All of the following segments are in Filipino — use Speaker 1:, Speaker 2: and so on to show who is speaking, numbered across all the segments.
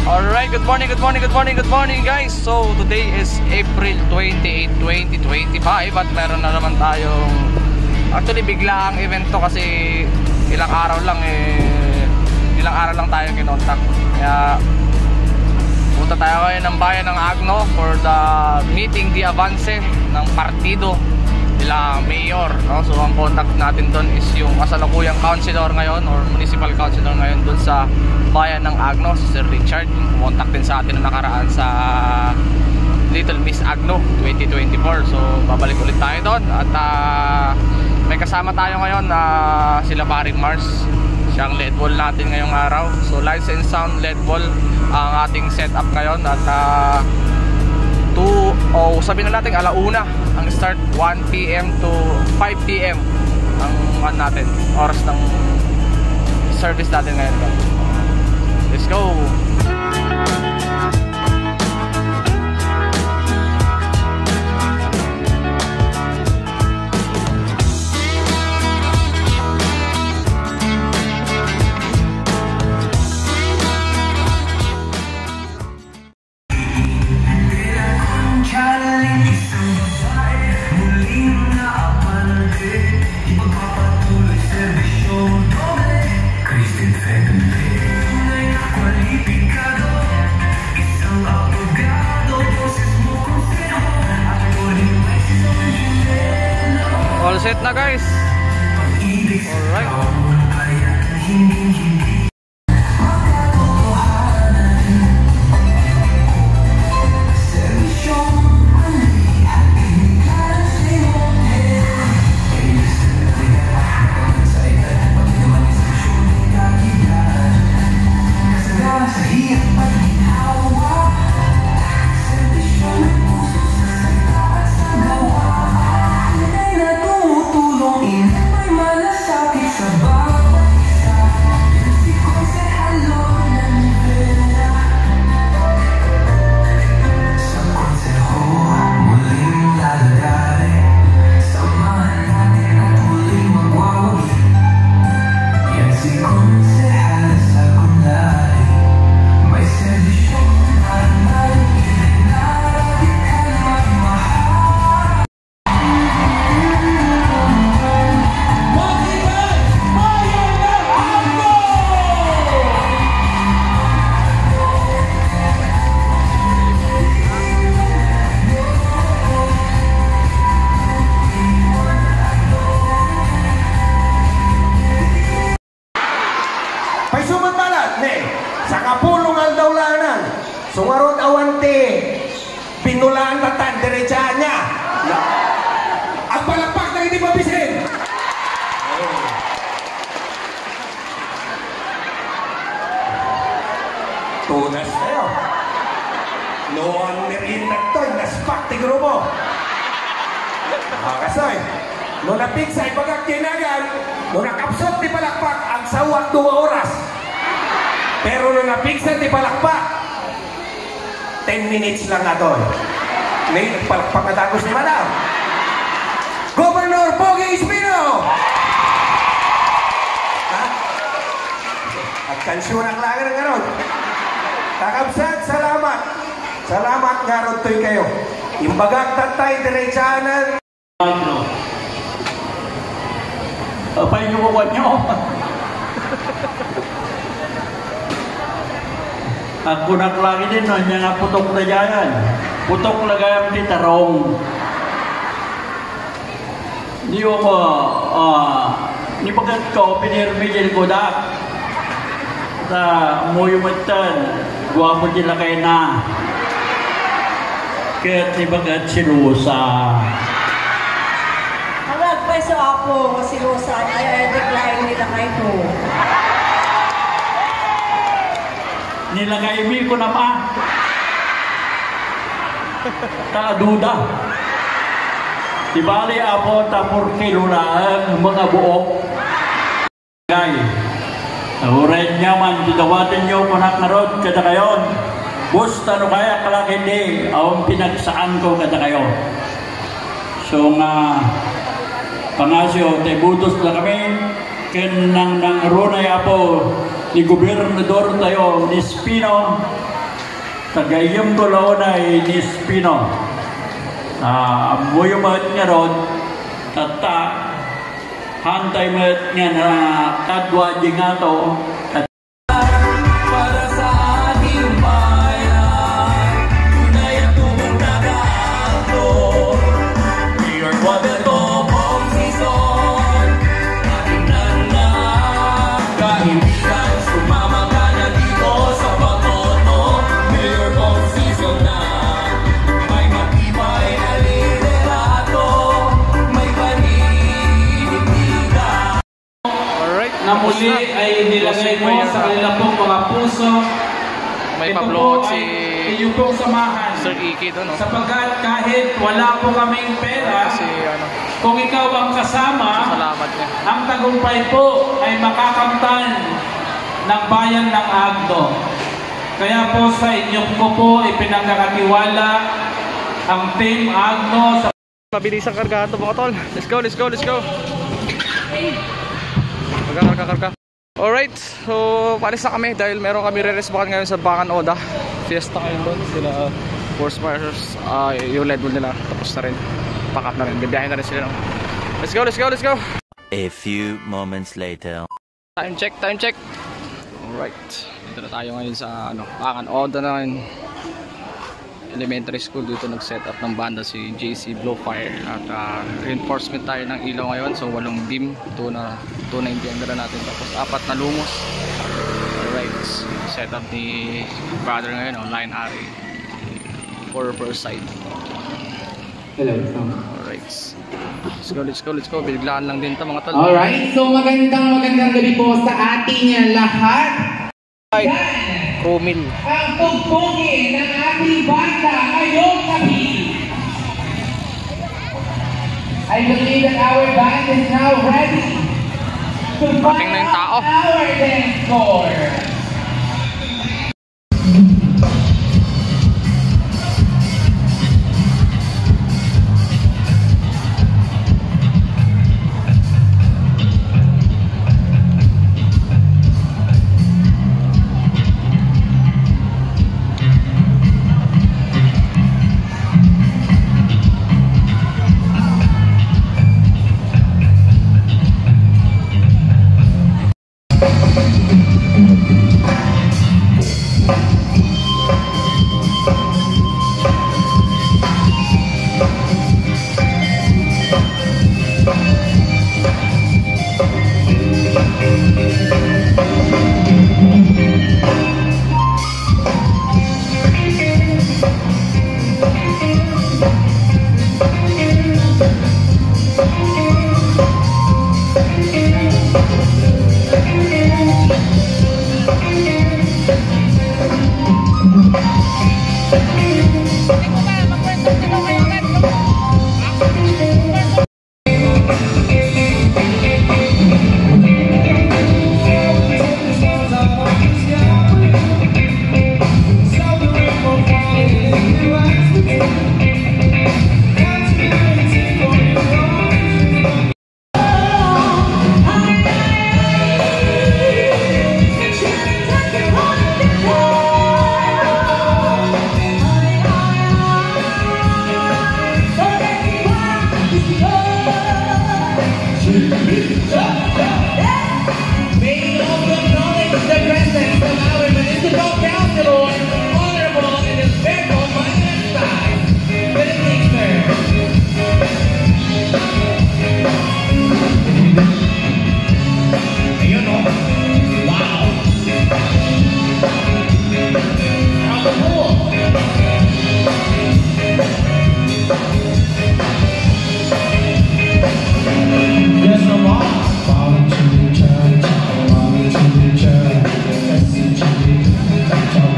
Speaker 1: Alright, good morning guys. So today is April 28, 2025 at meron na naman tayong actually biglaang event to kasi ilang araw lang tayo kinontak. Kaya punta tayo ngayon ng bayan ng Agno for the meeting di avance ng partido nila mayor, no? So ang contact natin doon is yung kasalukuyang councilor ngayon or municipal councilor ngayon doon sa bayan ng Agno, si Sir Richard. Contact din sa atin na nakaraan sa Little Miss Agno 2024. So babalik ulit tayo doon at may kasama tayo ngayon sila paring Mars, siyang LED wall natin ngayong araw. So lights and sound LED wall ang ating setup ngayon at sabihin na natin alauna ang start, 1 PM to 5 PM ang natin oras ng service natin ngayon. Let's go. All set na guys. Alright.
Speaker 2: Sa kapulong ang daulanan, sungarod awante, pinulaan tatan, diretsaan niya. Ang palakpak na hindi mabisin. Tunas tayo. Noon merin na to'y naspak ti grupo. Kasoy, no napigsa ibagak kinagan, no nakapsot ti palakpak, ang sawak 2 oras. Pero nung napiksan di palakpak 10 minutes lang na doon. May nagpalakpak na tagos ni Madam Governor Pogi Espino. At kansyon ang laga ng ganon. Takabsat, salamat. Salamat nga ron to'y kayo. Imbagak tatay diretsaanan.
Speaker 3: Apay nyo kukuha nyo. Ako naklagi din no, niya nga putok na dyan. Putok na gayam di tarong. Di mo ni bagat ko, pinirmidin ko dak. Ta, mo yung matan, guwapo nila kayo na. Kahit ni bagat si Rosa.
Speaker 4: Hanggang peso ako, si Rosa, ay decline nila kayo.
Speaker 3: Nilagay ko naman. Duda. Di bali ako tapor kilo lang mga buok. Gay. Uren niya man, didawatin niyo kunak na rod kada kayon. Busta no kaya kalaki di, awang pinagsaan ko kada kayo. So nga, pangasyo, tayo butos na kami, ken nang runay apo, ni Gobernador tayo, ni Espino, Tagayam ko lao na inispino. Amoy mat nga ron, tata, hantay mat nga na kadwa di nga to. Para sa ating bayan, tunay at tubong nagato. Mayor Guadato, Pong Sison, ating nanak, kaibigan, sumama ka na dito sa pagboto. Mayor Pong Sison na, may matibay na liderato, may panindigan.
Speaker 1: Alright.
Speaker 5: Na muli ay nilagay mo sa kanila pong mga puso.
Speaker 1: May
Speaker 5: Ito
Speaker 1: pablood
Speaker 5: po
Speaker 1: si
Speaker 5: ay iyong pong samahan.
Speaker 1: Sir Iki doon, no?
Speaker 5: Sapagkat kahit wala po kaming pera,
Speaker 1: Kasi ano,
Speaker 5: kung ikaw ang kasama,
Speaker 1: salamat niya.
Speaker 5: ang tagumpay po ay makakamtan ng bayan ng Agno. Kaya po sa inyong ko po ipinagkakatiwala ang Team Agno sa
Speaker 1: Mabilis ang kargahan to mga tol. Let's go, let's go, let's go. Karga. Alright, so palis na kami dahil meron kami re-resbakan ngayon sa Bacan Oda. Fiesta ngayon doon. Sila Force Marshals, yung lead bull nila. Tapos na rin. Pack up na rin. Bibiyahin na rin sila. No? Let's go, let's go, let's go.
Speaker 6: A few moments later.
Speaker 1: Time check, time check. Alright, dito na tayo ngayon sa Bacan Oda na rin. Elementary school. Dito nag-set up ng banda si JC Blowfire. At reinforcement tayo ng ilaw ngayon. So 8 beam. 2 na indian natin. Tapos 4 na lumos. Alright, set up ni brother ngayon, line RA per side.
Speaker 7: Hello.
Speaker 1: Alright, let's go. Biglaan lang din ito mga tol.
Speaker 7: Alright, so magandang gabi po sa ating lahat.
Speaker 1: Kumil.
Speaker 7: Ang pugpugin ng ating banda ngayong gabi. I believe that our band is now ready to
Speaker 1: Ating na yung tao.
Speaker 7: our dance floor.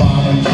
Speaker 7: Baba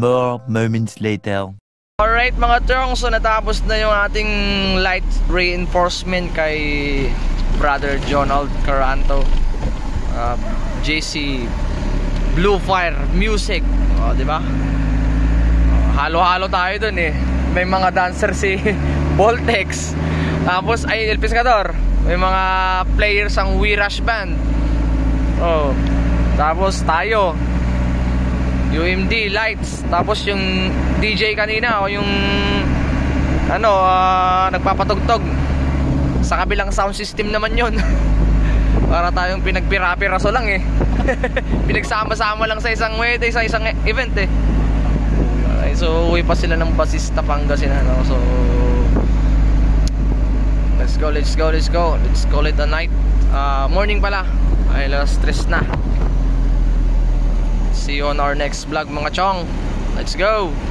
Speaker 6: More moments later.
Speaker 1: Alright mga chong, so natapos na yung ating light reinforcement kay Brother Jonald Caranto, JC Blue Fire Music, di ba? Halo-halo tayo dun eh. May mga dancer si Voltex, tapos ay El Pescador, may mga players ang We Rush Band, tapos tayo UMD Lights, tapos yung DJ kanina o yung nagpapatugtog sa kabilang sound system naman yun. Para tayong pinagpira-piraso lang eh. Pinagsama-sama lang sa isang event eh. Okay, so uwi pa sila ng Basista, Pangasinan, no? So let's go. Let's call it a night. Morning pala ay alas 3 na. See you on our next vlog mga chong. Let's go.